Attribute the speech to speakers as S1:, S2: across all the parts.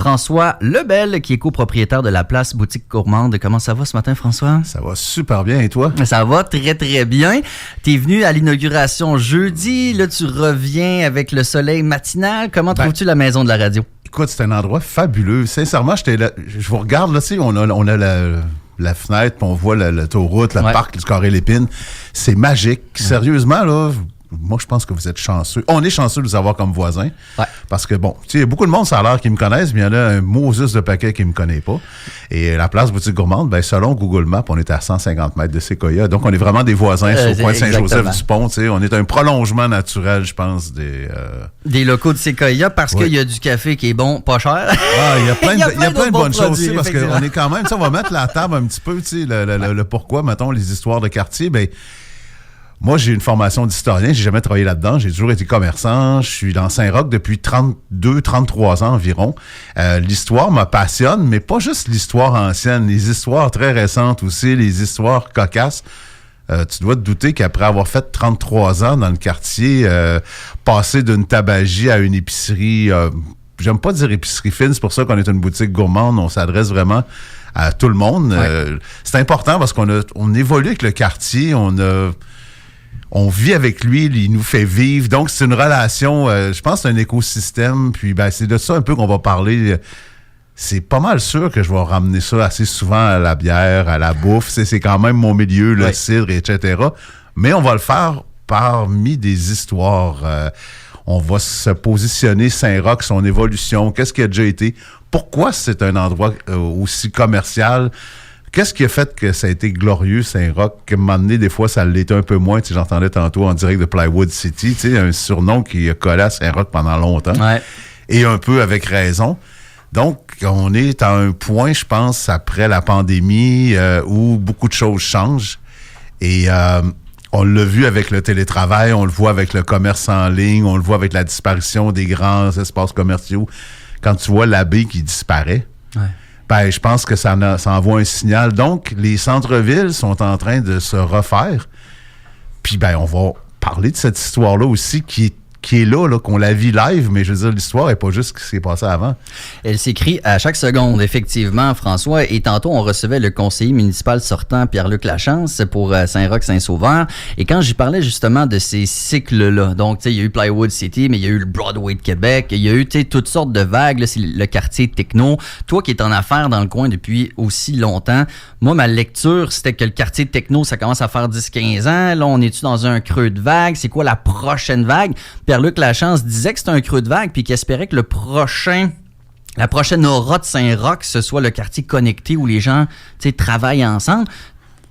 S1: François Lebel, qui est copropriétaire de la place Boutique Gourmande. Comment ça va ce matin, François?
S2: Ça va super bien, et toi?
S1: Ça va très, très bien. T'es venu à l'inauguration jeudi. Là, tu reviens avec le soleil matinal. Comment trouves-tu la maison de la radio?
S2: Écoute, c'est un endroit fabuleux. Sincèrement, j'étais là, je vous regarde, là, tu sais, on a la fenêtre, puis on voit l'autoroute, le parc du Carré-Lépine. C'est magique. Sérieusement, là... Moi, je pense que vous êtes chanceux. On est chanceux de vous avoir comme voisins. Ouais. Parce que, bon, tu sais, il y a beaucoup de monde, ça a l'air, qui me connaissent, mais il y en a un Moses de paquet qui ne me connaît pas. Et la place Boutique Gourmande, ben, selon Google Maps, on est à 150 mètres de Séquoia. Donc, on est vraiment des voisins sur le coin de Saint-Joseph-du-Pont. Tu sais, on est un prolongement naturel, je pense,
S1: des locaux de Séquoia, parce qu'il y a du café qui est bon, pas cher.
S2: Ah, il y a plein de bonnes choses aussi, parce qu'on est quand même, tu sais, on va mettre la table un petit peu, tu sais, le pourquoi, mettons, les histoires de quartier, ben. Moi, j'ai une formation d'historien, j'ai jamais travaillé là-dedans, j'ai toujours été commerçant, je suis dans Saint-Roch depuis 32-33 ans environ. L'histoire me passionne, mais pas juste l'histoire ancienne, les histoires très récentes aussi, les histoires cocasses. Tu dois te douter qu'après avoir fait 33 ans dans le quartier, passer d'une tabagie à une épicerie, j'aime pas dire épicerie fine, c'est pour ça qu'on est une boutique gourmande, on s'adresse vraiment à tout le monde. Ouais. C'est important parce qu'on évolue avec le quartier, on vit avec lui, il nous fait vivre. Donc, c'est une relation, je pense que c'est un écosystème. Puis, ben, c'est de ça un peu qu'on va parler. C'est pas mal sûr que je vais ramener ça assez souvent à la bière, à la bouffe. C'est quand même mon milieu, le cidre, etc. Mais on va le faire parmi des histoires. On va se positionner Saint-Roch, son évolution, qu'est-ce qui a déjà été, pourquoi c'est un endroit aussi commercial. Qu'est-ce qui a fait que ça a été glorieux, Saint-Roch? À un moment donné, des fois, ça l'était un peu moins. Tu sais, j'entendais tantôt en direct de Plywood City, tu sais, un surnom qui a collé à Saint-Roch pendant longtemps. Ouais. Et un peu avec raison. Donc, on est à un point, je pense, après la pandémie, où beaucoup de choses changent. Et on l'a vu avec le télétravail, on le voit avec le commerce en ligne, on le voit avec la disparition des grands espaces commerciaux. Quand tu vois l'abbé qui disparaît, ben, je pense que ça envoie un signal. Donc, les centres-villes sont en train de se refaire. Puis, ben, on va parler de cette histoire-là aussi qui est là, qu'on la vit live, mais je veux dire, l'histoire n'est pas juste ce qui s'est passé avant.
S1: Elle s'écrit à chaque seconde, effectivement, François. Et tantôt, on recevait le conseiller municipal sortant, Pierre-Luc Lachance, pour Saint-Roch-Saint-Sauveur. Et quand j'y parlais justement de ces cycles-là, donc, tu sais, il y a eu Plywood City, mais il y a eu le Broadway de Québec, il y a eu, tu sais, toutes sortes de vagues. Là, c'est le quartier techno. Toi qui es en affaires dans le coin depuis aussi longtemps, moi, ma lecture, c'était que le quartier techno, ça commence à faire 10-15 ans. Là, on est-tu dans un creux de vague? C'est quoi la prochaine vague? Pierre-Luc Lachance disait que c'était un creux de vague puis qu'il espérait que la prochaine aura de Saint-Roch, ce soit le quartier connecté où les gens travaillent ensemble.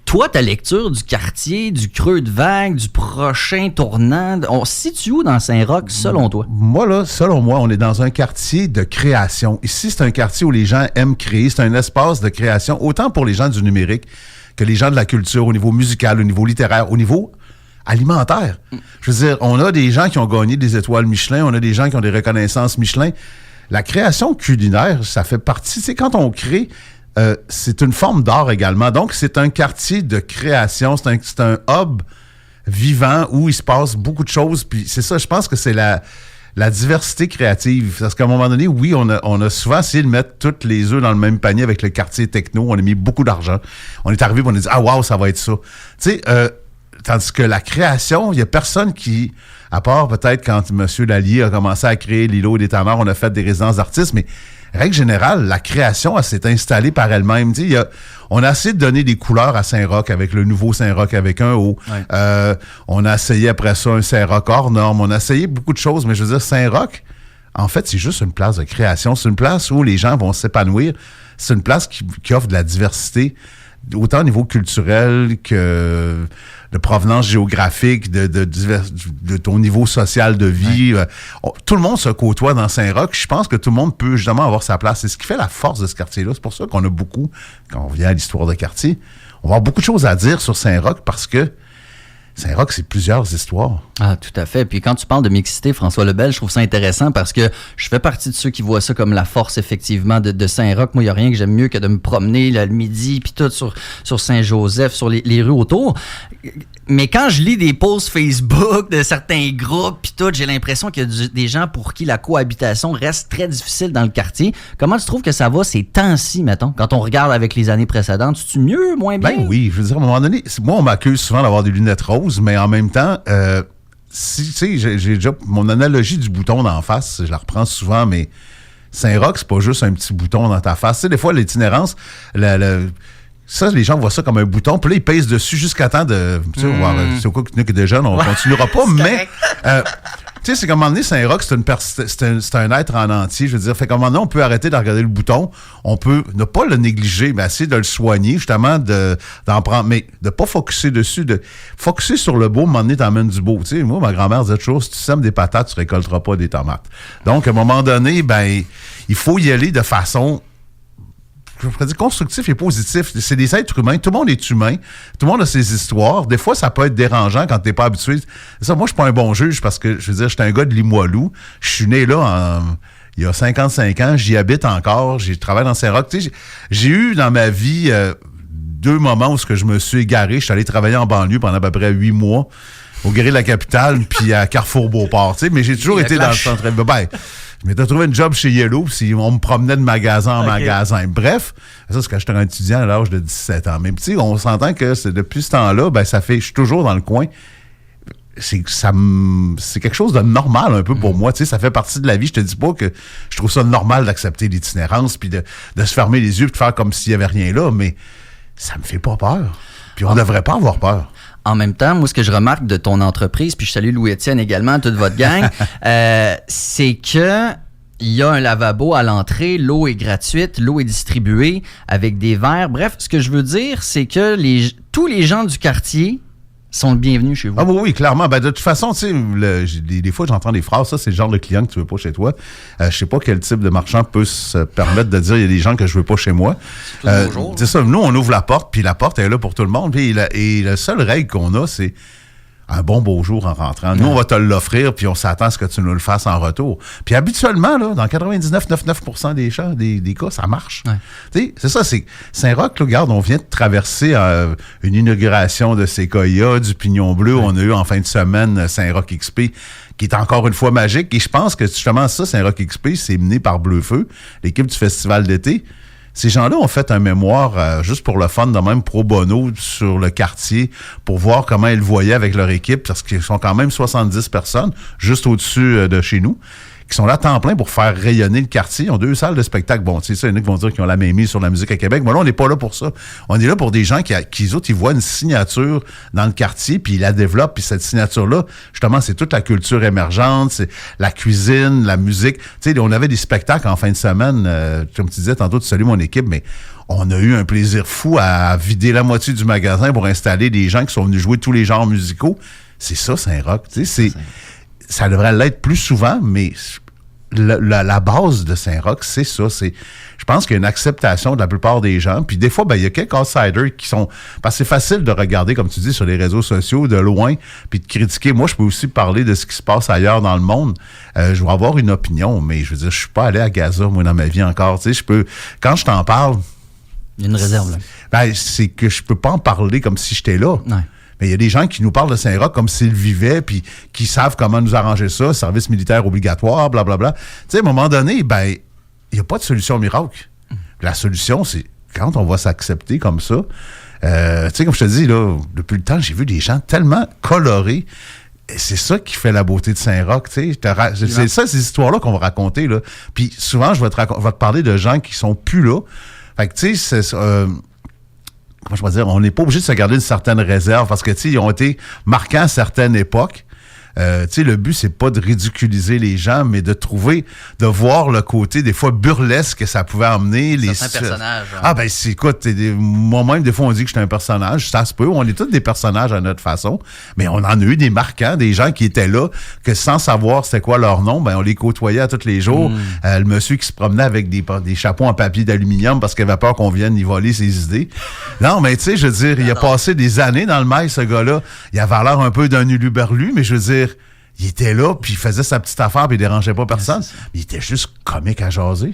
S1: Toi, ta lecture du quartier, du creux de vague, du prochain tournant, on se situe où dans Saint-Roch, selon toi?
S2: Moi, là, selon moi, on est dans un quartier de création. Ici, c'est un quartier où les gens aiment créer. C'est un espace de création, autant pour les gens du numérique que les gens de la culture, au niveau musical, au niveau littéraire, au niveau alimentaire. Je veux dire, on a des gens qui ont gagné des étoiles Michelin, on a des gens qui ont des reconnaissances Michelin. La création culinaire, ça fait partie, tu sais, quand on crée, c'est une forme d'art également. Donc, c'est un quartier de création, c'est un hub vivant où il se passe beaucoup de choses. Puis c'est ça, je pense que c'est la diversité créative. Parce qu'à un moment donné, oui, on a souvent essayé de mettre tous les œufs dans le même panier avec le quartier techno. On a mis beaucoup d'argent. On est arrivé et on a dit « Ah, wow, ça va être ça. » Tu sais, tandis que la création, il n'y a personne qui, à part peut-être quand M. Lallier a commencé à créer l'îlot des Tamars, on a fait des résidences d'artistes, mais règle générale, la création, elle s'est installée par elle-même. Tu sais, on a essayé de donner des couleurs à Saint-Roch avec le nouveau Saint-Roch avec un O. Ouais. On a essayé après ça un Saint-Roch hors norme. On a essayé beaucoup de choses, mais je veux dire, Saint-Roch, en fait, c'est juste une place de création. C'est une place où les gens vont s'épanouir. C'est une place qui offre de la diversité, autant au niveau culturel que de provenance géographique, de ton niveau social de vie. Ouais. Tout le monde se côtoie dans Saint-Roch. Je pense que tout le monde peut justement avoir sa place. C'est ce qui fait la force de ce quartier-là. C'est pour ça qu'on a beaucoup, quand on vient à l'histoire de quartier, on va avoir beaucoup de choses à dire sur Saint-Roch parce que Saint-Roch, c'est plusieurs histoires.
S1: Ah, tout à fait. Puis quand tu parles de mixité, François Lebel, je trouve ça intéressant parce que je fais partie de ceux qui voient ça comme la force, effectivement, de Saint-Roch. Moi, il n'y a rien que j'aime mieux que de me promener là, le midi, puis tout sur Saint-Joseph, sur les rues autour. Mais quand je lis des posts Facebook de certains groupes pis tout, j'ai l'impression qu'il y a des gens pour qui la cohabitation reste très difficile dans le quartier. Comment tu trouves que ça va ces temps-ci, mettons, quand on regarde avec les années précédentes? C'est-tu mieux, moins bien?
S2: Ben oui, je veux dire, à un moment donné, moi, on m'accuse souvent d'avoir des lunettes roses, mais en même temps, tu sais, j'ai déjà mon analogie du bouton d'en face, je la reprends souvent, mais Saint-Roch, c'est pas juste un petit bouton dans ta face. Tu sais, des fois, l'itinérance, ça, les gens voient ça comme un bouton, puis là, ils pèsent dessus jusqu'à temps de... Tu sais, c'est quoi que des jeunes, on continuera pas, mais... tu sais, c'est comme à un moment donné, Saint-Roch, c'est un être en entier. Je veux dire, fait qu'à un moment donné, on peut arrêter de regarder le bouton, on peut ne pas le négliger, mais essayer de le soigner, justement, d'en prendre, mais de pas focusser dessus, de focusser sur le beau, à un moment donné, t'emmènes du beau. Tu sais, moi, ma grand-mère disait toujours, si tu sèmes des patates, tu récolteras pas des tomates. Donc, à un moment donné, ben, il faut y aller de façon... je pourrais dire constructif et positif. C'est des êtres humains. Tout le monde est humain. Tout le monde a ses histoires. Des fois, ça peut être dérangeant quand t'es pas habitué. Ça, moi, je suis pas un bon juge parce que, je veux dire, j'étais un gars de Limoilou. Je suis né là il y a 55 ans. J'y habite encore. J'ai travaillé dans Saint-Roch. Tu sais, j'ai eu dans ma vie 2 moments où je me suis égaré. Je suis allé travailler en banlieue pendant à peu près 8 mois au Guéry de la Capitale puis à Carrefour-Beauport. Tu sais, mais j'ai toujours été dans le centre. Ben, je m'étais trouvé un job chez Yellow, puis on me promenait de magasin en magasin. Bref, ça, c'est quand j'étais un étudiant à l'âge de 17 ans. Mais tu sais, on s'entend que depuis ce temps-là, ben ça fait, je suis toujours dans le coin. C'est quelque chose de normal un peu pour moi. Tu sais, ça fait partie de la vie. Je te dis pas que je trouve ça normal d'accepter l'itinérance, puis de se fermer les yeux, puis de faire comme s'il y avait rien là, mais ça me fait pas peur. Puis on devrait pas avoir peur.
S1: En même temps, moi, ce que je remarque de ton entreprise, puis je salue Louis-Étienne également, toute votre gang, c'est que il y a un lavabo à l'entrée, l'eau est gratuite, l'eau est distribuée avec des verres. Bref, ce que je veux dire, c'est que tous les gens du quartier sont le bienvenu chez vous.
S2: Ah oui, clairement. Ben, de toute façon, tu sais, des fois, j'entends des phrases, ça, c'est le genre de client que tu veux pas chez toi. Je sais pas quel type de marchand peut se permettre de dire, il y a des gens que je veux pas chez moi. C'est ça, nous, on ouvre la porte, puis la porte est là pour tout le monde. Et la seule règle qu'on a, c'est un bon beau jour en rentrant. Nous, on va te l'offrir, puis on s'attend à ce que tu nous le fasses en retour. Puis habituellement, là, dans 99,99% des cas, ça marche. Ouais. Tu sais, c'est ça, c'est Saint-Roch, là, regarde, on vient de traverser une inauguration de Séquoia, du Pignon Bleu. Ouais. On a eu en fin de semaine Saint-Roch XP, qui est encore une fois magique. Et je pense que justement ça, Saint-Roch XP, c'est mené par Bleu-Feu, l'équipe du festival d'été. Ces gens-là ont fait un mémoire juste pour le fun, de même pro bono sur le quartier, pour voir comment ils le voyaient avec leur équipe, parce qu'ils sont quand même 70 personnes, juste au-dessus de chez nous, qui sont là à temps plein pour faire rayonner le quartier. Ils ont 2 salles de spectacle. Bon, tu sais, ça, il y en a qui vont dire qu'ils ont la même mise sur la musique à Québec. Mais là, on n'est pas là pour ça. On est là pour des gens qui autres, ils voient une signature dans le quartier, puis ils la développent. Puis cette signature-là, justement, c'est toute la culture émergente, c'est la cuisine, la musique. Tu sais, on avait des spectacles en fin de semaine. Comme tu disais tantôt, tu salues mon équipe, mais on a eu un plaisir fou à vider la moitié du magasin pour installer des gens qui sont venus jouer tous les genres musicaux. C'est ça, Saint-Roch. Tu sais, ça devrait l'être plus souvent, mais la base de Saint-Roch, c'est ça. Je pense qu'il y a une acceptation de la plupart des gens. Puis des fois, ben, il y a quelques outsiders qui sont... Parce que c'est facile de regarder, comme tu dis, sur les réseaux sociaux, de loin, puis de critiquer. Moi, je peux aussi parler de ce qui se passe ailleurs dans le monde. Je vais avoir une opinion, mais je veux dire, je suis pas allé à Gaza, moi, dans ma vie encore. Tu sais, quand je t'en parle...
S1: Il y a une réserve, là.
S2: Ben, c'est que je peux pas en parler comme si j'étais là.
S1: Ouais.
S2: Mais il y a des gens qui nous parlent de Saint-Roch comme s'ils vivaient, puis qui savent comment nous arranger ça, service militaire obligatoire, blablabla. Tu sais, à un moment donné, ben, il n'y a pas de solution miracle. La solution, c'est quand on va s'accepter comme ça. Tu sais, comme je te dis, là, depuis le temps, j'ai vu des gens tellement colorés. Et c'est ça qui fait la beauté de Saint-Roch, tu sais. C'est ça, ces histoires-là qu'on va raconter, là. Puis souvent, je vais te parler de gens qui sont plus là. Fait que, tu sais, comment je peux dire, on n'est pas obligé de se garder une certaine réserve parce que, tu sais, ils ont été marquants à certaines époques. Tu sais, le but, c'est pas de ridiculiser les gens, mais de voir le côté, des fois, burlesque que ça pouvait amener.
S1: Certains personnages. Hein.
S2: Ah, ben, écoute, moi-même, des fois, on dit que j'étais un personnage. Ça se peut. On est tous des personnages à notre façon. Mais on en a eu des marquants, des gens qui étaient là, que sans savoir c'était quoi leur nom, ben, on les côtoyait à tous les jours. Le monsieur qui se promenait avec des chapeaux en papier d'aluminium parce qu'il avait peur qu'on vienne y voler ses idées. Non, mais tu sais, je veux dire, il a passé des années dans le mail, ce gars-là. Il avait l'air un peu d'un uluberlu, mais je veux dire, il était là, puis il faisait sa petite affaire, puis il dérangeait pas personne. Il était juste comique à jaser.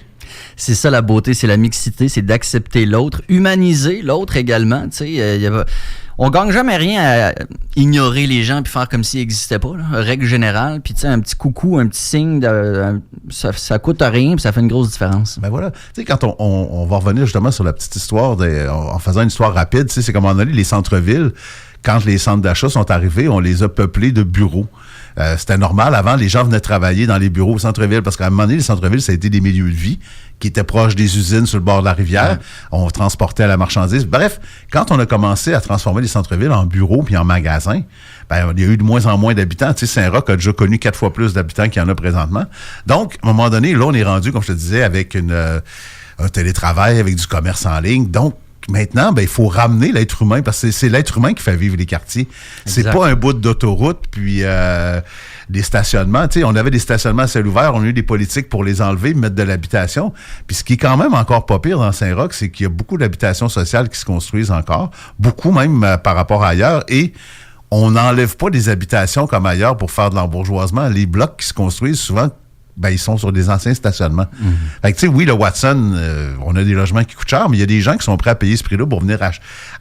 S1: C'est ça la beauté, c'est la mixité, c'est d'accepter l'autre, humaniser l'autre également. Tu sais, on gagne jamais rien à ignorer les gens puis faire comme s'ils n'existaient pas, là. Règle générale. Puis tu sais, un petit coucou, un petit signe, ça coûte rien puis ça fait une grosse différence.
S2: Ben voilà. Tu sais, quand on va revenir justement sur la petite histoire, en faisant une histoire rapide, tu sais, c'est comme on a dit, les centres-villes, quand les centres d'achat sont arrivés, on les a peuplés de bureaux. C'était normal. Avant, les gens venaient travailler dans les bureaux au centre-ville parce qu'à un moment donné, les centres-villes, ça a été des milieux de vie qui étaient proches des usines sur le bord de la rivière. Ouais. On transportait la marchandise. Bref, quand on a commencé à transformer les centres-villes en bureaux puis en magasins, ben, il y a eu de moins en moins d'habitants. Tu sais, Saint-Roch a déjà connu 4 fois plus d'habitants qu'il y en a présentement. Donc, à un moment donné, là, on est rendu, comme je te disais, avec un télétravail, avec du commerce en ligne. Donc, maintenant, ben, il faut ramener l'être humain parce que c'est l'être humain qui fait vivre les quartiers. Exact. C'est pas un bout d'autoroute puis des stationnements. Tu sais, on avait des stationnements à ciel ouvert, on a eu des politiques pour les enlever, mettre de l'habitation. Puis ce qui est quand même encore pas pire dans Saint-Roch, c'est qu'il y a beaucoup d'habitations sociales qui se construisent encore, beaucoup même par rapport à ailleurs, et on n'enlève pas des habitations comme ailleurs pour faire de l'embourgeoisement. Les blocs qui se construisent souvent, ben, ils sont sur des anciens stationnements. Mm-hmm. Fait que, tu sais, oui, le Watson, on a des logements qui coûtent cher, mais il y a des gens qui sont prêts à payer ce prix-là pour venir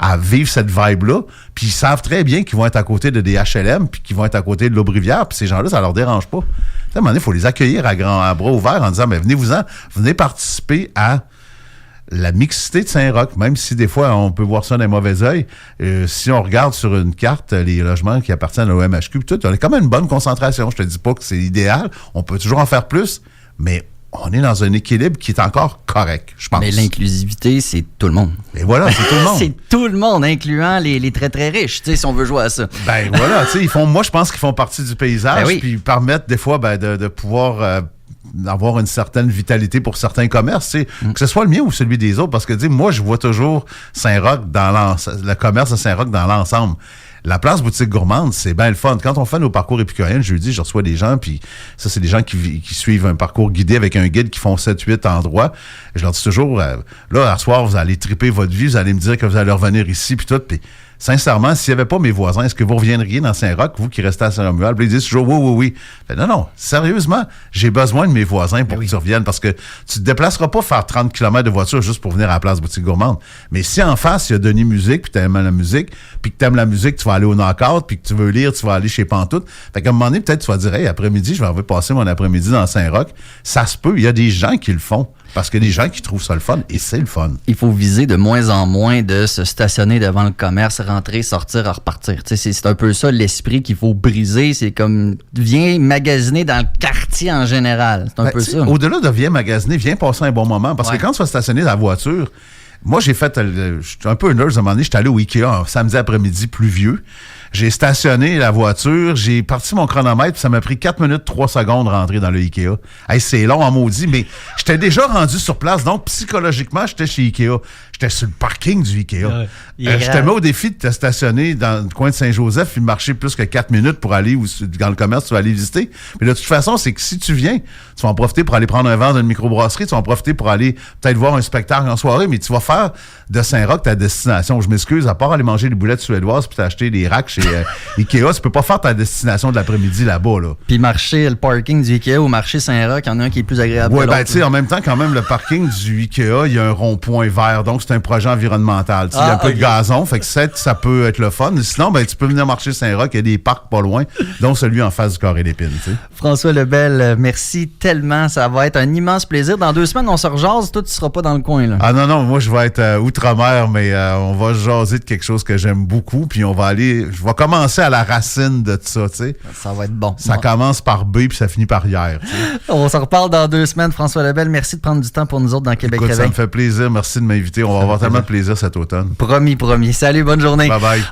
S2: à vivre cette vibe-là, puis ils savent très bien qu'ils vont être à côté de des HLM, puis qu'ils vont être à côté de l'Aubrivière, puis ces gens-là, ça leur dérange pas. À un moment donné, il faut les accueillir à bras ouverts en disant, ben, venez-vous-en, venez participer à la mixité de Saint-Roch, même si des fois on peut voir ça d'un mauvais œil. Si on regarde sur une carte les logements qui appartiennent à l'OMHQ, tout, on a quand même une bonne concentration. Je te dis pas que c'est idéal, on peut toujours en faire plus, mais on est dans un équilibre qui est encore correct, je pense.
S1: Mais l'inclusivité, c'est tout le monde.
S2: Et voilà, c'est tout le monde.
S1: C'est tout le monde, incluant les très très riches, tu sais, si on veut jouer à ça.
S2: Ben voilà, tu sais, moi je pense qu'ils font partie du paysage, puis ils permettent des fois de pouvoir avoir une certaine vitalité pour certains commerces, tu sais, que ce soit le mien ou celui des autres, parce que, tu sais, moi, je vois toujours Saint-Roch le commerce de Saint-Roch dans l'ensemble. La place boutique gourmande, c'est bien le fun. Quand on fait nos parcours épicuriens, le jeudi, je reçois des gens, puis ça, c'est des gens qui suivent un parcours guidé avec un guide qui font 7-8 endroits. Je leur dis toujours, là, à soir, vous allez triper votre vie, vous allez me dire que vous allez revenir ici, puis tout, puis sincèrement, s'il n'y avait pas mes voisins, est-ce que vous reviendriez dans Saint-Roch, vous qui restez à Saint-Romuald? Puis ils disent toujours oui. Fait, non, sérieusement, j'ai besoin de mes voisins pour que tu reviennes parce que tu ne te déplaceras pas faire 30 km de voiture juste pour venir à la place boutique gourmande. Mais si en face, il y a Denis Musique, puis tu aimes la musique, puis que tu aimes la musique, tu vas aller au Knockout, puis que tu veux lire, tu vas aller chez Pantoute. Fait qu'à un moment donné, peut-être tu vas dire, hey, après-midi, je vais aller passer mon après-midi dans Saint-Roch. Ça se peut, il y a des gens qui le font. Parce qu'il y a des gens qui trouvent ça le fun, et c'est le fun.
S1: Il faut viser de moins en moins de se stationner devant le commerce, rentrer, sortir, repartir. C'est un peu ça l'esprit qu'il faut briser. C'est comme, viens magasiner dans le quartier en général. C'est un peu ça.
S2: Au-delà de viens magasiner, viens passer un bon moment. Parce que quand tu vas stationner la voiture, moi, j'ai fait, je suis un peu nerd à un moment donné, j'étais allé au Ikea un samedi après-midi pluvieux. J'ai stationné la voiture, j'ai parti mon chronomètre, puis ça m'a pris 4 minutes 3 secondes de rentrer dans le Ikea. Hey, c'est long en maudit, mais j'étais déjà rendu sur place, donc psychologiquement, j'étais chez Ikea. J'étais sur le parking du Ikea. Je te mets au défi de te stationner dans le coin de Saint-Joseph et marcher plus que 4 minutes pour aller dans le commerce, tu vas aller visiter. Mais de toute façon, c'est que si tu viens, tu vas en profiter pour aller prendre un verre d'une microbrasserie, tu vas en profiter pour aller peut-être voir un spectacle en soirée, mais tu vas faire de Saint-Roch ta destination. Je m'excuse, à part aller manger des boulettes suédoises puis t'acheter des racks chez Ikea, tu peux pas faire ta destination de l'après-midi là-bas. Là.
S1: Puis marcher le parking du Ikea ou marcher Saint-Roch, il y en a un qui est plus agréable que l'autre.
S2: Ben tu sais, en même temps, quand même, le parking du Ikea, il y a un rond-point vert, donc c'est un projet environnemental. Il y a un peu de gazon, fait que ça peut être le fun. Sinon, ben tu peux venir marcher Saint-Roch, il y a des parcs pas loin, dont celui en face du Carré d'Épines. T'sais.
S1: François Lebel, merci tellement. Ça va être un immense plaisir. Dans 2 semaines, on se rejase. Toi, tu seras pas dans le coin. Là.
S2: Ah non, moi, je vais être outre-mer, mais on va jaser de quelque chose que j'aime beaucoup, puis je vais commencer à la racine de tout ça, tu sais.
S1: Ça va être bon.
S2: Ça commence par B, puis ça finit par hier.
S1: On se reparle dans 2 semaines, François Lebel. Merci de prendre du temps pour nous autres dans Québec Réveil.
S2: Ça me fait plaisir. Merci de m'inviter. On va avoir tellement de plaisir cet automne.
S1: Promis. Salut, bonne journée.
S2: Bye-bye.